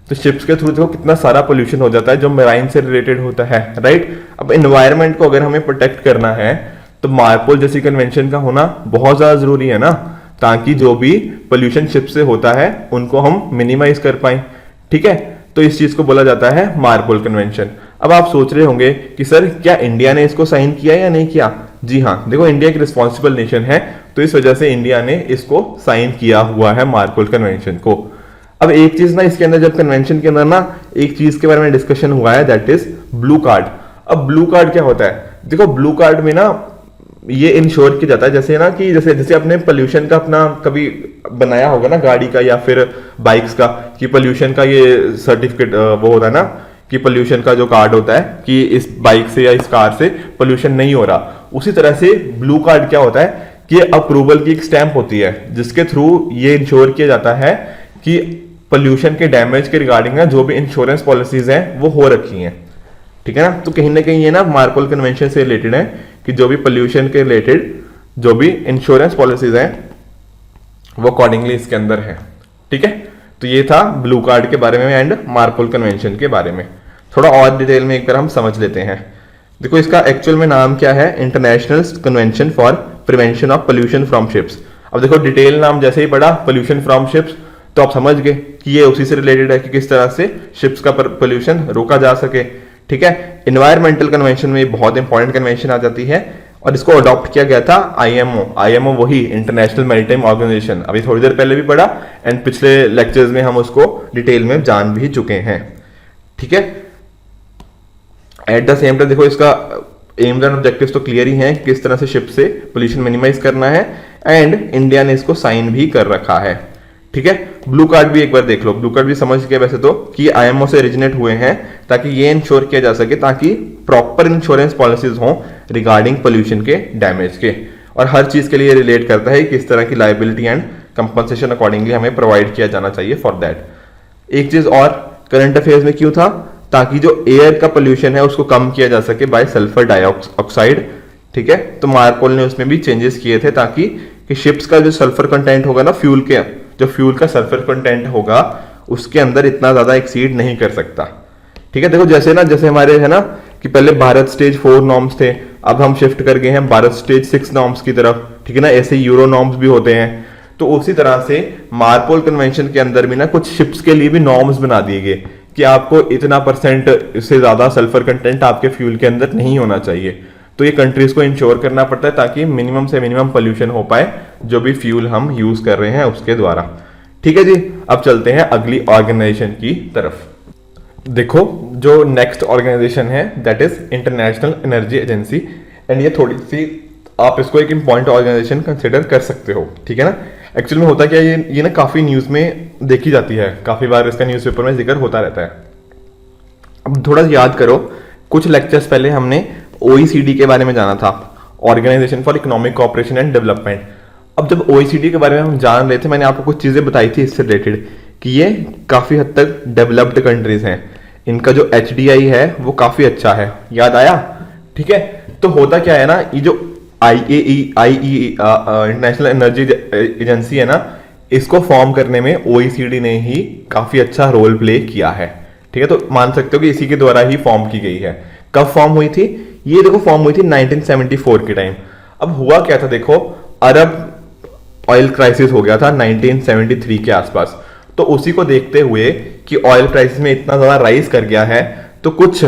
तो शिप्स के थ्रू देखो कितना सारा पोल्यूशन हो जाता है जो मैराइन से रिलेटेड होता है, राइट। अब एनवायरनमेंट को अगर हमें प्रोटेक्ट करना है तो मार्पोल जैसी कन्वेंशन का होना बहुत ज्यादा जरूरी है ना, ताकि जो भी पोल्यूशन शिप से होता है उनको हम मिनिमाइज कर पाए, ठीक है। तो इस चीज को बोला जाता है मार्पोल कन्वेंशन। अब आप सोच रहे होंगे कि सर क्या इंडिया ने इसको साइन किया या नहीं किया। जी हाँ, देखो इंडिया एक रिस्पॉन्सिबल नेशन है, तो इस वजह से इंडिया ने इसको साइन किया हुआ है मार्पोल कन्वेंशन को। अब एक चीज ना इसके अंदर, जब कन्वेंशन के अंदर ना एक चीज के बारे में डिस्कशन हुआ है, दैट इज ब्लू कार्ड। अब ब्लू कार्ड क्या होता है, देखो ब्लू कार्ड में ना ये इंश्योर किया जाता है, जैसे ना कि जैसे अपने पोल्यूशन का अपना कभी बनाया होगा ना गाड़ी का या फिर बाइक्स का, कि पोल्यूशन का ये सर्टिफिकेट वो होता है ना, कि पोल्यूशन का जो कार्ड होता है कि इस बाइक से या इस कार से पोल्यूशन नहीं हो रहा। उसी तरह से ब्लू कार्ड क्या होता है कि अप्रूवल की एक स्टैंप होती है जिसके थ्रू ये इंश्योर किया जाता है कि पोल्यूशन के डैमेज के रिगार्डिंग ना जो भी इंश्योरेंस पॉलिसीज हैं वो हो रखी हैं, ठीक है ना। तो कहीं ना कहीं ये ना मार्पोल कन्वेंशन से रिलेटेड है कि जो भी पोल्यूशन के रिलेटेड जो भी इंश्योरेंस पॉलिसीज हैं वो अकॉर्डिंगली इसके अंदर है, ठीक है। तो ये था ब्लू कार्ड के बारे में एंड मार्पोल कन्वेंशन के बारे में। थोड़ा और डिटेल में एक बार हम समझ लेते हैं। देखो इसका एक्चुअल में नाम क्या है, international convention for prevention of pollution from ships. अब देखो डिटेल नाम जैसे ही पढ़ा पोल्यूशन फ्रॉम शिप्स, तो आप समझ गए कि ये उसी से रिलेटेड है कि किस तरह से शिप्स का पोल्यूशन रोका जा सके, ठीक है। एनवायरमेंटल कन्वेंशन में बहुत इंपॉर्टेंट कन्वेंशन आ जाती है और इसको अडॉप्ट किया गया था आईएमओ वही इंटरनेशनल मैरीटाइम ऑर्गेनाइजेशन, अभी थोड़ी देर पहले भी पढ़ा एंड पिछले लेक्चर्स में हम उसको डिटेल में जान भी चुके हैं, ठीक है। एट द सेम टाइम देखो इसका एम्स एंड ऑब्जेक्टिव्स तो क्लियर ही हैं, किस तरह से शिप से पोल्यूशन मिनिमाइज करना है, एंड इंडिया ने इसको साइन भी कर रखा है, ठीक है। ब्लू कार्ड भी एक बार देख लो, ब्लू कार्ड भी समझ गए वैसे तो कि आईएमओ से ओरिजिनेट हुए हैं ताकि ये इंश्योर किया जा सके ताकि प्रॉपर इंश्योरेंस पॉलिसीज हों रिगार्डिंग पोल्यूशन के डैमेज के, और हर चीज के लिए रिलेट करता है किस तरह की लाइबिलिटी एंड कंपनसेशन अकॉर्डिंगली हमें प्रोवाइड किया जाना चाहिए फॉर दैट। एक चीज और, करंट अफेयर्स में क्यों था, ताकि जो एयर का पोल्यूशन है उसको कम किया जा सके बाय सल्फर डाइऑक्साइड, ठीक है। तो मार्पोल ने उसमें भी चेंजेस किए थे ताकि कि शिप्स का जो सल्फर कंटेंट होगा ना, फ्यूल के जो फ्यूल का सल्फर कंटेंट होगा उसके अंदर इतना ज्यादा एक्सीड नहीं कर सकता, ठीक है। देखो जैसे हमारे है ना कि पहले भारत स्टेज 4 नॉर्म्स थे, अब हम शिफ्ट कर गए हैं भारत स्टेज 6 नॉर्म्स की तरफ, ठीक है ना। ऐसे यूरो नॉर्म्स भी होते हैं, तो उसी तरह से मार्पोल कन्वेंशन के अंदर भी ना कुछ शिप्स के लिए भी नॉर्म्स बना दिए गए कि आपको इतना परसेंट से ज्यादा सल्फर कंटेंट आपके फ्यूल के अंदर नहीं होना चाहिए। तो ये कंट्रीज को इंश्योर करना पड़ता है ताकि मिनिमम से मिनिमम पोल्यूशन हो पाए जो भी फ्यूल हम यूज कर रहे हैं उसके द्वारा, ठीक है जी। अब चलते हैं अगली ऑर्गेनाइजेशन की तरफ। देखो जो नेक्स्ट ऑर्गेनाइजेशन है that is international Energy agency, and ये थोड़ी सी आप इसको एक इंपॉर्टेंट ऑर्गेनाइजेशन कंसिडर कर सकते हो, ठीक है ना। एक्चुअली में होता क्या है, ये ना काफी न्यूज में देखी जाती है, काफी बार इसका न्यूज़पेपर में जिक्र होता रहता है। अब थोड़ा याद करो, कुछ लेक्चर्स पहले हमने ओईसीडी के बारे में जाना था, Organisation for Economic Cooperation and Development. अब जब ओईसीडी के बारे में हम जान रहे थे, मैंने आपको कुछ चीजें बताई थी इससे रिलेटेड कि ये काफी हद तक डेवलप्ड कंट्रीज हैं, इनका जो एचडीआई है वो काफी अच्छा है, याद आया, ठीक है। तो होता क्या है ना, ये जो आईईई इंटरनेशनल एनर्जी एजेंसी है ना, इसको फॉर्म करने में ओईसीडी ने ही काफी अच्छा रोल प्ले किया है, ठीक है। तो मान सकते हो कि इसी के द्वारा ही फॉर्म की गई है। कब फॉर्म हुई थी, ये देखो फॉर्म हुई थी 1974 के टाइम। अब हुआ क्या था, देखो अरब ऑयल क्राइसिस हो गया था 1973 के आसपास, तो उसी को देखते हुए कि ऑयल प्राइसेस में इतना ज्यादा राइज कर गया है, तो कुछ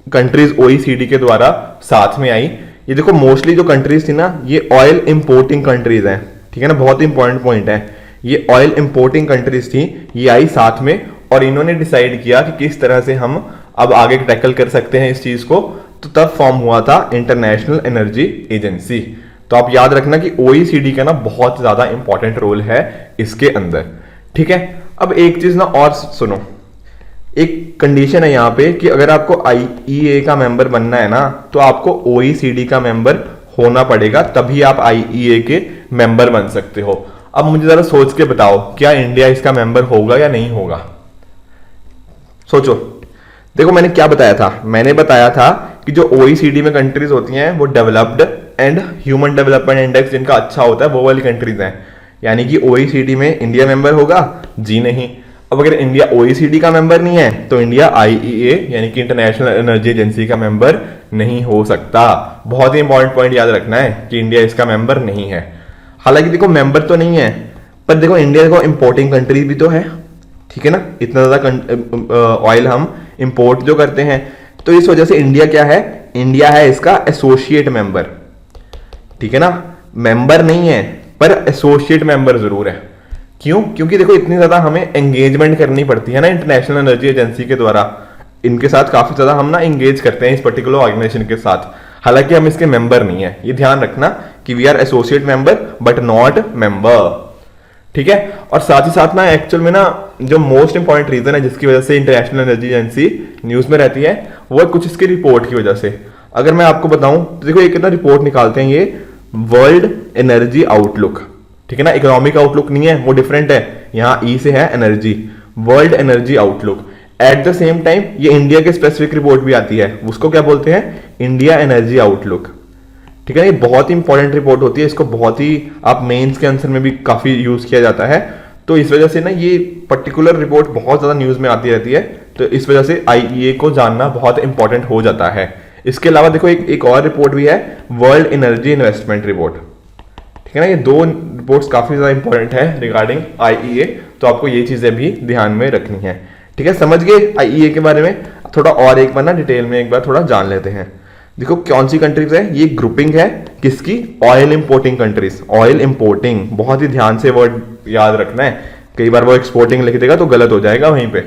कंट्रीज ओईसीडी के द्वारा साथ में आई। ये देखो मोस्टली जो कंट्रीज थी ना, ये ऑयल इंपोर्टिंग कंट्रीज हैं, ठीक है ना, बहुत इंपॉर्टेंट पॉइंट है। ये ऑयल इंपोर्टिंग कंट्रीज थी, ये आई साथ में और इन्होंने डिसाइड किया कि किस तरह से हम अब आगे टैकल कर सकते हैं इस चीज को, तो तब फॉर्म हुआ था इंटरनेशनल एनर्जी एजेंसी। तो आप याद रखना कि ओईसीडी का ना बहुत ज्यादा इंपॉर्टेंट रोल है इसके अंदर, ठीक है। अब एक चीज ना और सुनो, एक कंडीशन है यहाँ पे कि अगर आपको आईईए का मेंबर बनना है ना, तो आपको ओईसीडी का मेंबर होना पड़ेगा, तभी आप आईईए के मेंबर बन सकते हो। अब मुझे जरा सोच के बताओ, क्या इंडिया इसका मेंबर होगा या नहीं होगा? सोचो। देखो मैंने क्या बताया था, मैंने बताया था कि जो ओईसीडी में कंट्रीज होती हैं वो developed and human development index जिनका अच्छा होता है वो वाली कंट्रीज हैं। यानी कि ओईसीडी में इंडिया मेंबर होगा? जी नहीं। अब अगर इंडिया ओईसीडी का मेंबर नहीं है तो इंडिया आईईए यानी कि इंटरनेशनल एनर्जी एजेंसी का मेंबर नहीं हो सकता। बहुत ही इंपॉर्टेंट पॉइंट याद रखना है कि इंडिया इसका मेंबर नहीं है। हालांकि देखो मेंबर तो नहीं है, पर देखो इंडिया को इंपोर्टिंग कंट्री भी तो है, ठीक है ना। इतना ज्यादा ऑयल हम इंपोर्ट जो करते हैं, तो इस वजह से इंडिया क्या है, इंडिया है इसका एसोसिएट मेंबर, ठीक है ना। मेंबर नहीं है पर एसोसिएट मेंबर जरूर है। क्यों? क्योंकि देखो इतनी ज्यादा हमें एंगेजमेंट करनी पड़ती है ना इंटरनेशनल एनर्जी एजेंसी के द्वारा, इनके साथ काफी ज्यादा हम ना एंगेज करते हैं इस पर्टिकुलर ऑर्गेनाइजेशन के साथ। हालांकि हम इसके मेंबर नहीं है, ये ध्यान रखना कि we are associate member but not member, ठीक है। और साथ ही साथ ना एक्चुअल में ना जो मोस्ट इंपॉर्टेंट रीजन है जिसकी वजह से इंटरनेशनल एनर्जी एजेंसी न्यूज में रहती है, वो कुछ इसकी रिपोर्ट की वजह से। अगर मैं आपको बताऊं तो देखो एक ना रिपोर्ट निकालते हैं ये वर्ल्ड एनर्जी आउटलुक, ठीक है ना। इकोनॉमिक आउटलुक नहीं है, वो डिफरेंट है, यहाँ ई से है energy, world energy outlook. Eight the same time ये इंडिया के स्पेसिफिक रिपोर्ट भी आती है, उसको क्या बोलते हैं, इंडिया एनर्जी आउटलुक, ठीक है। ये बहुत ही इंपॉर्टेंट रिपोर्ट होती है, इसको बहुत ही आप मेंस के आंसर में भी काफी यूज किया जाता है। तो इस वजह से ना ये पर्टिकुलर रिपोर्ट बहुत ज्यादा न्यूज में आती रहती है, तो इस वजह से आईईए को जानना बहुत इंपॉर्टेंट हो जाता है। इसके अलावा देखो एक और रिपोर्ट भी है, वर्ल्ड एनर्जी इन्वेस्टमेंट रिपोर्ट, ठीक है ना। ये दो रिपोर्ट्स काफी ज्यादा इंपॉर्टेंट है रिगार्डिंग आईईए, तो आपको ये चीजें भी ध्यान में रखनी है, ठीक है। समझ गए आईईए के बारे में? थोड़ा और एक बार ना डिटेल में एक बार थोड़ा जान लेते हैं। देखो कौन सी कंट्रीज है, ये ग्रुपिंग है किसकी, oil importing countries. Oil importing बहुत ही ध्यान से वर्ड याद रखना है, कई बार वो एक्सपोर्टिंग लिख देगा तो गलत हो जाएगा वहीं पे,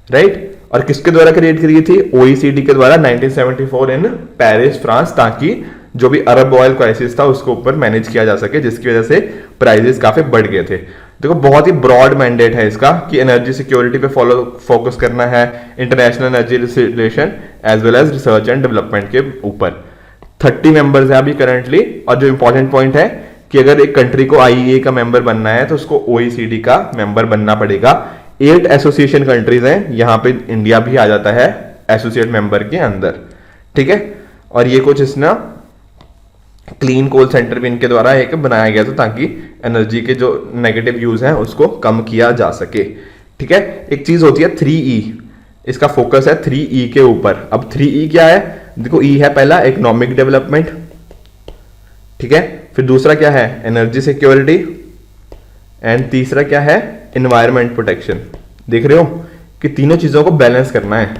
राइट। और किसके द्वारा क्रिएट करी थी, ओईसीडी के द्वारा 1974 इन पेरिस फ्रांस, ताकि जो भी अरब ऑयल क्राइसिस था उसको ऊपर मैनेज किया जा सके, जिसकी वजह से प्राइसेस काफी बढ़ गए थे। देखो बहुत ही ब्रॉड मैंडेट है इसका कि एनर्जी सिक्योरिटी पे फोकस करना है, international energy relation as well as research and development के ऊपर। 30 मेंबर्स हैं अभी करंटली। और जो इंपॉर्टेंट पॉइंट है कि अगर एक कंट्री को आईईए का मेंबर बनना है तो उसको ओईसीडी का मेंबर बनना पड़ेगा। 8 एसोसिएशन कंट्रीज हैं, यहाँ पे इंडिया भी आ जाता है एसोसिएट मेंबर के अंदर, ठीक है। और ये कुछ इसना क्लीन कोल सेंटर भी इनके द्वारा एक बनाया गया था ताकि एनर्जी के जो नेगेटिव यूज हैं उसको कम किया जा सके, ठीक है। एक चीज होती है 3E, इसका फोकस है 3E के ऊपर। अब 3E क्या है, देखो E है पहला इकोनॉमिक डेवलपमेंट, ठीक है। फिर दूसरा क्या है, एनर्जी सिक्योरिटी, एंड तीसरा क्या है, एनवायरमेंट प्रोटेक्शन। देख रहे हो कि तीनों चीजों को बैलेंस करना है,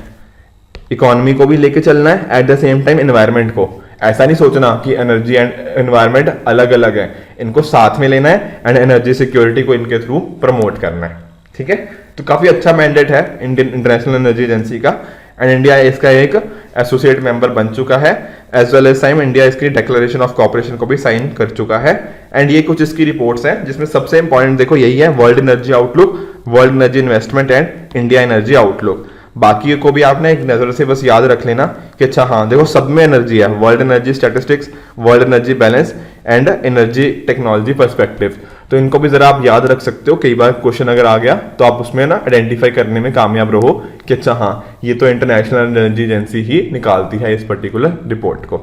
इकोनॉमी को भी लेके चलना है, at the same time environment को। ऐसा नहीं सोचना कि एनर्जी एंड एनवायरमेंट अलग अलग है, इनको साथ में लेना है एंड एनर्जी सिक्योरिटी को इनके थ्रू प्रमोट करना है, ठीक है। तो काफी अच्छा मैंडेट है इंटरनेशनल एनर्जी एजेंसी का, एंड इंडिया इसका एक एसोसिएट मेंबर बन चुका है। As well as time India इसकी डिक्लेरेशन ऑफ कोऑपरेशन को भी साइन कर चुका है। एंड ये कुछ इसकी रिपोर्ट्स हैं जिसमें सबसे इंपॉर्टेंट देखो यही है, world energy outlook, world energy investment and India energy outlook. बाकी को भी आपने एक नजर से बस याद रख लेना कि अच्छा हाँ देखो सब में एनर्जी है, world energy statistics, world energy balance and energy technology perspective. तो इनको भी जरा आप याद रख सकते हो, कई बार क्वेश्चन अगर आ गया तो आप उसमें ना आइडेंटिफाई करने में कामयाब रहो कि अच्छा हाँ ये तो इंटरनेशनल एनर्जी एजेंसी ही निकालती है इस पर्टिकुलर रिपोर्ट को,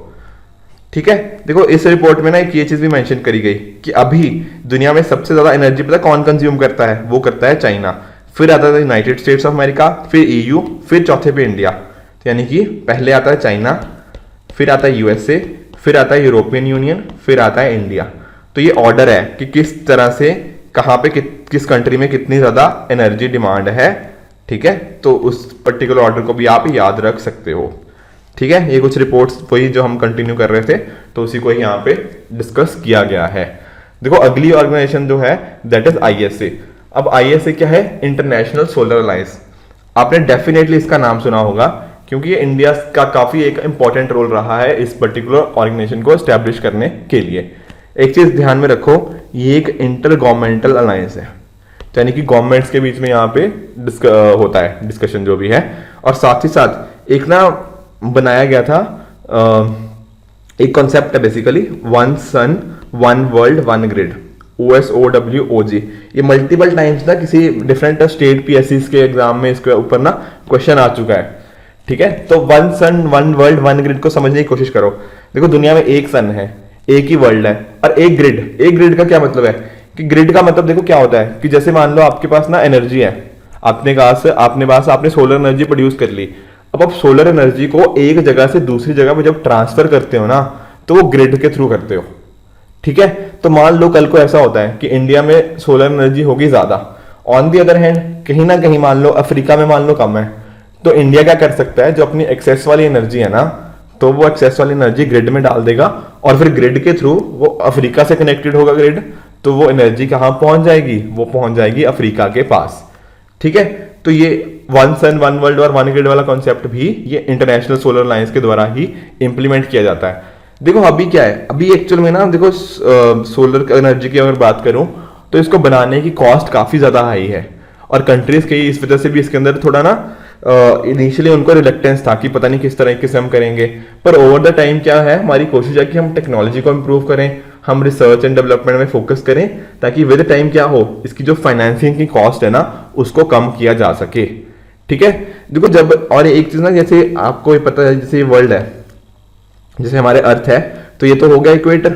ठीक है। देखो इस रिपोर्ट में ना एक ये चीज भी मेंशन करी गई कि अभी दुनिया में सबसे ज्यादा एनर्जी पता कौन कंज्यूम करता है, वो करता है चाइना, फिर आता है यूनाइटेड स्टेट्स ऑफ अमेरिका, फिर ईयू, फिर चौथे पे इंडिया। तो यानी कि पहले आता है चाइना, फिर आता है यूएसए, फिर आता है यूरोपियन यूनियन, फिर आता है इंडिया। तो ये ऑर्डर है कि किस तरह से कहाँ पे किस कंट्री में कितनी ज्यादा एनर्जी डिमांड है, ठीक है। तो उस पर्टिकुलर ऑर्डर को भी आप याद रख सकते हो, ठीक है। ये कुछ रिपोर्ट्स वही जो हम कंटिन्यू कर रहे थे तो उसी को यहाँ पे डिस्कस किया गया है। देखो अगली ऑर्गेनाइजेशन जो है दैट इज आईएसए। अब आईएसए क्या है, इंटरनेशनल सोलर अलायंस। आपने डेफिनेटली इसका नाम सुना होगा क्योंकि ये इंडिया का काफी एक इंपॉर्टेंट रोल रहा है इस पर्टिकुलर ऑर्गेनाइजेशन को एस्टैब्लिश करने के लिए। एक चीज ध्यान में रखो, ये एक इंटर गवर्नमेंटल अलायंस है, तो यानी कि गवर्नमेंट्स के बीच में यहाँ पे होता है डिस्कशन जो भी है। और साथ ही साथ एक ना बनाया गया था एक कॉन्सेप्ट है basically, one sun one world one grid, OSOWOG। ये मल्टीपल टाइम्स ना किसी डिफरेंट स्टेट PSCs के एग्जाम में इसके ऊपर ना क्वेश्चन आ चुका है। ठीक है, तो one sun one world one grid को समझने की कोशिश करो। देखो दुनिया में एक सन है, एक ही वर्ल्ड है, और एक ग्रिड। एक ग्रिड का क्या मतलब है कि ग्रिड का मतलब देखो क्या होता है कि जैसे मान लो आपके पास ना एनर्जी है, आपने सोलर एनर्जी प्रोड्यूस कर ली। अब आप सोलर एनर्जी को एक जगह से दूसरी जगह पे जब ट्रांसफर करते हो ना, तो वो ग्रिड के थ्रू करते हो। ठीक है, तो मान लो कल को ऐसा होता है कि इंडिया में सोलर एनर्जी होगी ज्यादा, ऑन दी अदर हैंड कहीं ना कहीं मान लो अफ्रीका में मान लो कम है, तो इंडिया क्या कर सकता है, जो अपनी एक्सेस वाली एनर्जी है ना, तो वो एक्सेस वाली एनर्जी ग्रिड में डाल देगा, और फिर ग्रिड के थ्रू वो अफ्रीका से कनेक्टेड होगा ग्रिड, तो वो एनर्जी कहां पहुंच जाएगी, वो पहुंच जाएगी अफ्रीका के पास। ठीक है, तो ये वन सन वन वर्ल्ड और वन ग्रिड वाला कॉन्सेप्ट भी ये इंटरनेशनल सोलर अलायंस के द्वारा ही इंप्लीमेंट किया जाता है। देखो अभी क्या है, अभी एक्चुअल में ना देखो सोलर एनर्जी की अगर बात करूं तो इसको बनाने की कॉस्ट काफी ज्यादा हाई है, और कंट्रीज के इस वजह से भी इसके अंदर थोड़ा ना इनिशियली उनको रिलेक्टेंस था कि पता नहीं किस तरीके से हम करेंगे, पर ओवर द टाइम क्या है, हमारी कोशिश है कि हम टेक्नोलॉजी को इंप्रूव करें, हम रिसर्च एंड डेवलपमेंट में फोकस करें, ताकि विद टाइम क्या हो, इसकी जो फाइनेंसिंग की कॉस्ट है ना उसको कम किया जा सके। ठीक है, देखो जब, और एक चीज ना जैसे आपको पता है, जैसे वर्ल्ड है, जैसे हमारे अर्थ है, तो ये तो हो गया इक्वेटर,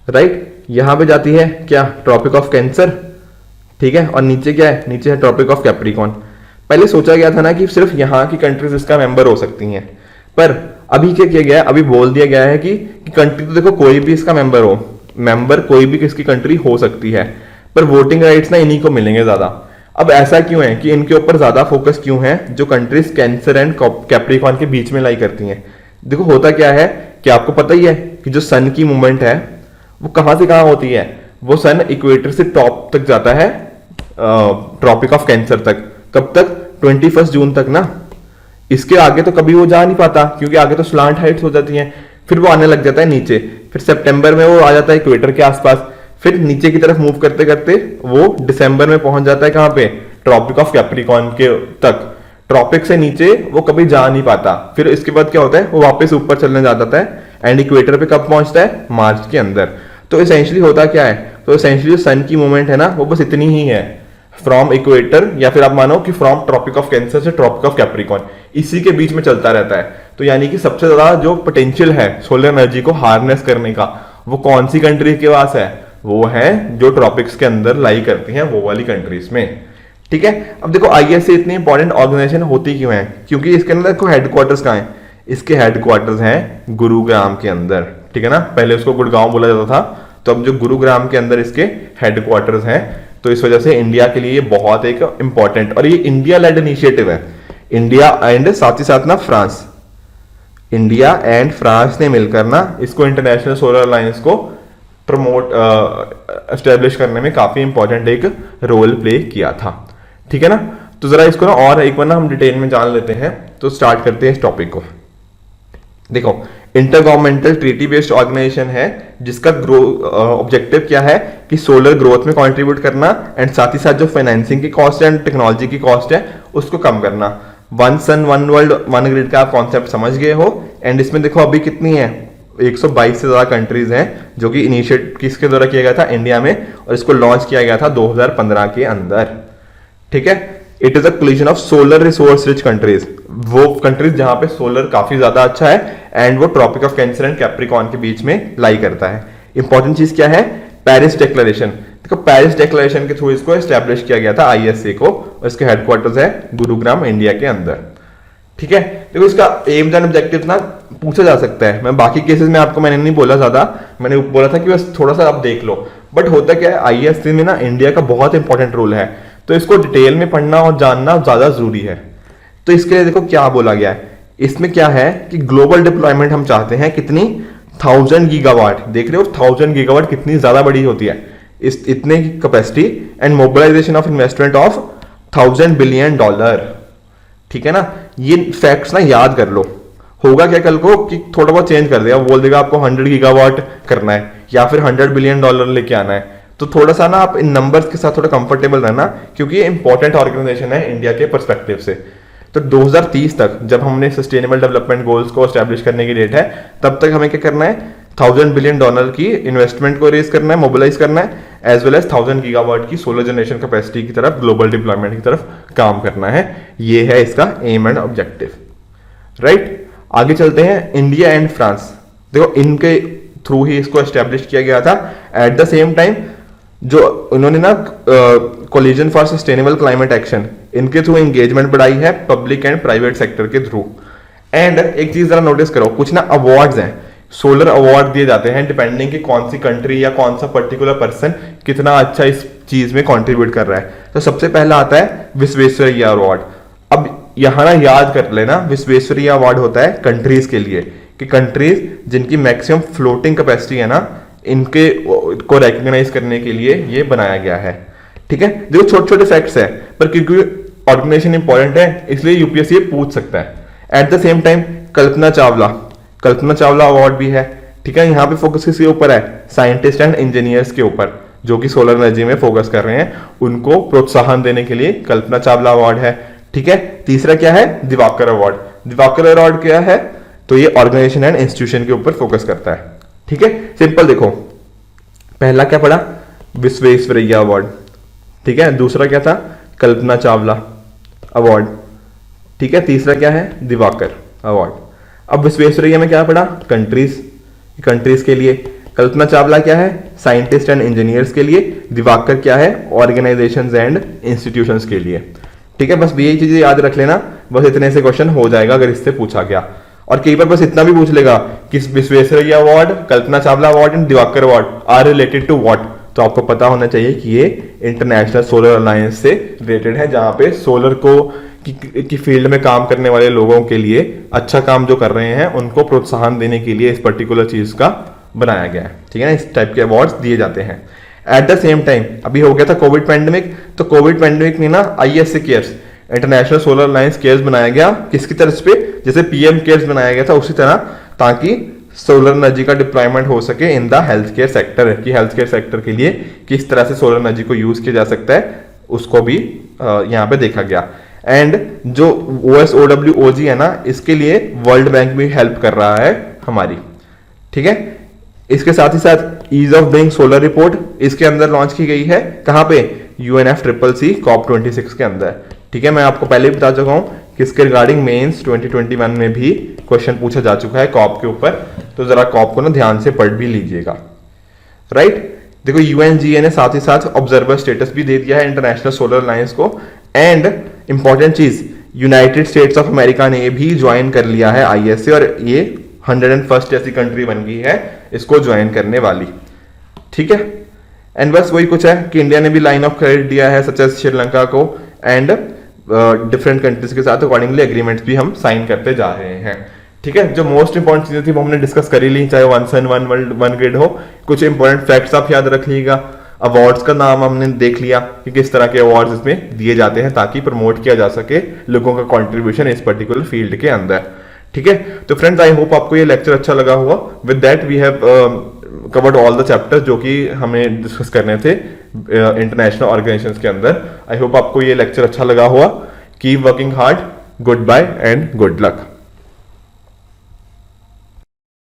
राइट, यहां पे जाती है क्या, ट्रॉपिक ऑफ कैंसर। ठीक है, और नीचे क्या है, नीचे है ट्रॉपिक ऑफ कैप्रिकॉन। पहले सोचा गया था ना कि सिर्फ यहाँ की कंट्रीज इसका मेंबर हो सकती हैं, पर अभी क्या किया गया है, अभी बोल दिया गया है कि कंट्री तो देखो कोई भी इसका मेंबर हो, मेंबर कोई भी किसकी कंट्री हो सकती है, पर वोटिंग राइट्स ना इन्हीं को मिलेंगे ज्यादा। अब ऐसा क्यों है कि इनके ऊपर ज्यादा फोकस क्यों है, जो कंट्रीज कैंसर एंड कैप्रिकॉन के बीच में लाई करती हैं। देखो होता क्या है कि आपको पता ही है कि जो सन की मूवमेंट है वो कहां से कहां होती है, वो सन इक्वेटर से टॉप तक जाता है, ट्रॉपिक ऑफ कैंसर तक। कब तक, 21 जून तक ना, इसके आगे तो कभी वो जा नहीं पाता, क्योंकि आगे तो स्लांट हाइट्स हो जाती हैं, फिर वो आने लग जाता है नीचे, फिर सितंबर में वो आ जाता है इक्वेटर के आसपास, फिर नीचे की तरफ मूव करते करते वो दिसंबर में पहुंच जाता है कहां पे, ट्रॉपिक ऑफ कैप्रिकॉन के तक। ट्रॉपिक से नीचे वो कभी जा नहीं पाता, फिर इसके बाद क्या होता है, वो वापस ऊपर चलने जाता है, एंड इक्वेटर पे कब पहुंचता है, मार्च के अंदर। तो एसेंशियली होता क्या है, तो एसेंशियली सन की मूवमेंट है ना वो बस इतनी ही है, फ्रॉम इक्वेटर, या फिर आप मानो कि फ्रॉम ट्रॉपिक ऑफ कैंसर से ट्रॉपिक ऑफ कैप्रिकॉन, इसी के बीच में चलता रहता है। तो यानी कि सबसे ज्यादा जो पोटेंशियल है सोलर एनर्जी को हार्नेस करने का, वो कौन सी कंट्री के पास है, वो है जो ट्रॉपिक्स के अंदर लाई करती हैं, वो वाली कंट्रीज में। ठीक है, अब देखो ISA इतनी इंपॉर्टेंट ऑर्गेनाइजेशन होती क्यों है, क्योंकि इसके अंदर देखो हेडक्वार्टर्स कहाँ है, इसके हेडक्वार्टर्स हैं गुरुग्राम के अंदर। ठीक है ना, पहले उसको गुड़गांव बोला जाता था, तो अब जो गुरुग्राम के अंदर इसके हेडक्वार्टर्स हैं, तो इस वजह से इंडिया के लिए ये बहुत एक इंपॉर्टेंट, और ये इंडिया लेड इनिशिएटिव है, इंडिया एंड साथ ही साथ ना फ्रांस, इंडिया एंड फ्रांस ने मिलकर ना इसको इंटरनेशनल सोलर अलायंस को प्रमोट एस्टेब्लिश करने में काफी इंपॉर्टेंट एक रोल प्ले किया था। ठीक है ना, तो जरा इसको ना और एक बार ना हम डिटेल में जान लेते हैं, तो स्टार्ट करते हैं इस टॉपिक को। देखो inter governmental treaty based organisation है, जिसका ऑब्जेक्टिव क्या है कि सोलर ग्रोथ में कंट्रीब्यूट करना, एंड साथ ही साथ जो फाइनेंसिंग की कॉस्ट है एंड टेक्नोलॉजी की कॉस्ट है उसको कम करना। One sun one world one grid का आप कॉन्सेप्ट समझ गए हो, एंड इसमें देखो अभी कितनी है, 122 से ज्यादा कंट्रीज हैं, जो कि इनिशिएट किसके द्वारा किया गया था, इंडिया में, और इसको लॉन्च किया गया था 2015 के अंदर। ठीक है, it is a coalition of solar resource rich countries, वो कंट्रीज जहां पे सोलर काफी ज्यादा अच्छा है, एंड वो Tropic of Cancer and Capricorn के बीच में लाई करता है। इंपॉर्टेंट चीज क्या है, पेरिस डिक्लेरेशन। देखो पेरिस डिक्लेरेशन के थ्रू इसको एस्टैब्लिश किया गया था ISA को, और इसके हेडक्वार्टर्स है गुरुग्राम इंडिया के अंदर। ठीक है, देखो इसका एम्स एंड ऑब्जेक्टिव्स ना पूछा जा सकता है, मैं बाकी केसेस में आपको मैंने नहीं बोला ज्यादा, मैंने बोला था कि बस थोड़ा सा आप देख लो, बट होता क्या है ISA में ना इंडिया का बहुत इंपॉर्टेंट रोल है, तो इसको डिटेल में पढ़ना और जानना ज्यादा जरूरी है। तो इसके लिए देखो क्या बोला गया है, इसमें क्या है कि ग्लोबल डिप्लॉयमेंट हम चाहते हैं कितनी, 1000 गीगावाट। देख रहे हो 1000 गीगावाट कितनी ज्यादा बड़ी होती है, इस इतने की capacity, and mobilisation of investment of $1000 billion. ठीक है ना, ये फैक्ट्स ना याद कर लो। होगा क्या कल को कि थोड़ा बहुत चेंज कर देगा, बोल देगा आपको 100 गीगावाट करना है या फिर $100 बिलियन लेके आना है, तो थोड़ा सा ना आप इन नंबर्स के साथ थोड़ा कंफर्टेबल रहना, क्योंकि ये इंपॉर्टेंट ऑर्गेनाइजेशन है इंडिया के पर्सपेक्टिव से। तो 2030 तक जब हमने सस्टेनेबल डेवलपमेंट गोल्स को एस्टैब्लिश करने की डेट है, तब तक हमें क्या करना है, $1000 बिलियन की इन्वेस्टमेंट को रेज करना है, मोबिलाइज करना है, एज वेल एज 1000 गीगावाट की सोलर जनरेशन कैपेसिटी की तरफ, ग्लोबल डिप्लॉयमेंट की तरफ काम करना है। ये है इसका एम एंड ऑब्जेक्टिव, राइट। आगे चलते हैं, इंडिया एंड फ्रांस। देखो इनके थ्रू ही इसको एस्टेब्लिश किया गया था। एट द सेम टाइम जो उन्होंने ना collision for sustainable climate action, इनके थ्रू एंगेजमेंट बढ़ाई है पब्लिक एंड प्राइवेट सेक्टर के थ्रू। एंड एक चीज जरा नोटिस करो, कुछ ना अवार्ड्स हैं, सोलर अवार्ड दिए जाते हैं डिपेंडिंग कि कौन सी कंट्री या कौन सा पर्टिकुलर पर्सन कितना अच्छा इस चीज में कंट्रीब्यूट कर रहा है। तो सबसे पहला आता है विश्वेश्वरैया अवार्ड। अब यहां ना याद कर लेना, विश्वेश्वरैया अवार्ड होता है कंट्रीज के लिए, कि कंट्रीज जिनकी मैक्सिमम फ्लोटिंग कैपेसिटी है ना, इनके को रिकॉग्नाइज करने के लिए ये बनाया गया है। ठीक है, देखो छोटे छोटे फैक्ट्स है, पर क्योंकि ऑर्गेनाइजेशन इंपॉर्टेंट है इसलिए यूपीएससी ये पूछ सकता है। At the same time Kalpana Chawla award भी है। ठीक है, यहाँ पे फोकस किसके ऊपर है, साइंटिस्ट एंड इंजीनियर्स के ऊपर, जो कि सोलर एनर्जी में फोकस कर रहे हैं, उनको प्रोत्साहन देने के लिए कल्पना चावला अवार्ड है। ठीक है, तीसरा क्या है, दिवाकर अवार्ड। दिवाकर अवार्ड क्या है, तो ये ऑर्गेनाइजेशन एंड इंस्टीट्यूशन के ऊपर फोकस करता है। ठीक है, सिंपल देखो, पहला क्या पढ़ा, विश्वेश्वरैया अवार्ड। ठीक है, दूसरा क्या था, कल्पना चावला अवार्ड। ठीक है, तीसरा क्या है, दिवाकर अवार्ड। अब विश्वेश्वरैया में क्या पढ़ा, कंट्रीज के लिए, कल्पना चावला क्या है, साइंटिस्ट एंड इंजीनियर्स के लिए, दिवाकर क्या है, ऑर्गेनाइजेशंस एंड इंस्टीट्यूशंस के लिए। ठीक है, बस यही चीजें याद रख लेना, बस इतने से क्वेश्चन हो जाएगा अगर इससे पूछा गया। और कई बार बस इतना भी पूछ लेगा कि Visvesvaraya award, Kalpana Chawla award and Diwakar award are related to what, तो आपको पता होना चाहिए कि ये इंटरनेशनल सोलर अलायंस से रिलेटेड है, जहां पे सोलर को की फील्ड में काम करने वाले लोगों के लिए, अच्छा काम जो कर रहे हैं उनको प्रोत्साहन देने के लिए इस पर्टिकुलर चीज का बनाया गया है। ठीक है ना, इस टाइप के अवार्ड्स दिए जाते हैं। एट द सेम टाइम अभी हो गया था कोविड पैंडेमिक, तो कोविड पैंडेमिक में ना ISA cares, international Solar alliance cares बनाया गया, किसकी तरफ पे, जैसे PM केयर्स बनाया गया था उसी तरह, ताकि सोलर एनर्जी का डिप्लॉयमेंट हो सके in the health care sector, कि हेल्थ केयर सेक्टर के लिए किस तरह से सोलर एनर्जी को यूज किया जा सकता है, उसको भी यहाँ पे देखा गया। एंड जो OSOWOG है ना, इसके लिए वर्ल्ड बैंक भी हेल्प कर रहा है हमारी। ठीक है, इसके साथ ही साथ ease of doing solar report इसके अंदर लॉन्च की गई है, कहां पे, UNFCCC COP26 के अंदर। ठीक है, मैं आपको पहले भी बता चुका हूं कि इसके रिगार्डिंग मेंस 2021 में भी क्वेश्चन पूछा जा चुका है कॉप के ऊपर, तो जरा कॉप को ना ध्यान से पढ़ भी लीजिएगा, राइट। देखो UNGA ने साथ ही साथ ऑब्जर्वर स्टेटस भी दे दिया है इंटरनेशनल सोलर अलायंस को। एंड इंपॉर्टेंट चीज, यूनाइटेड स्टेट्स ऑफ अमेरिका ने भी ज्वाइन कर लिया है ISA, और ये 101st ऐसी कंट्री बन गई है इसको ज्वाइन करने वाली। ठीक है, एंड बस वही कुछ है कि इंडिया ने भी लाइन ऑफ क्रेडिट दिया है सच एज श्रीलंका को, एंड डिफरेंट कंट्रीज के साथ अकॉर्डिंगली एग्रीमेंट्स भी हम साइन करते जा रहे हैं। ठीक है, जो मोस्ट इंपॉर्टेंट चीजें थी वो हमने डिस्कस कर ही ली, चाहे 1 सन 1 वर्ल्ड 1 ग्रिड हो। कुछ इंपॉर्टेंट फैक्ट्स आप याद रख लीजिएगा। अवार्ड्स का नाम हमने देख लिया कि किस तरह के अवार्ड्स इसमें दिए जाते हैं, ताकि प्रमोट किया जा सके लोगों का कंट्रीब्यूशन इस पर्टिकुलर फील्ड के अंदर। ठीक है, तो फ्रेंड्स आई होप आपको ये लेक्चर अच्छा लगा होगा। With that we have covered all the chapters जो कि हमें डिस्कस करने थे इंटरनेशनल ऑर्गेनाइजेशंस के अंदर। आई होप आपको ये लेक्चर अच्छा लगा होगा। Keep working hard, goodbye and good luck.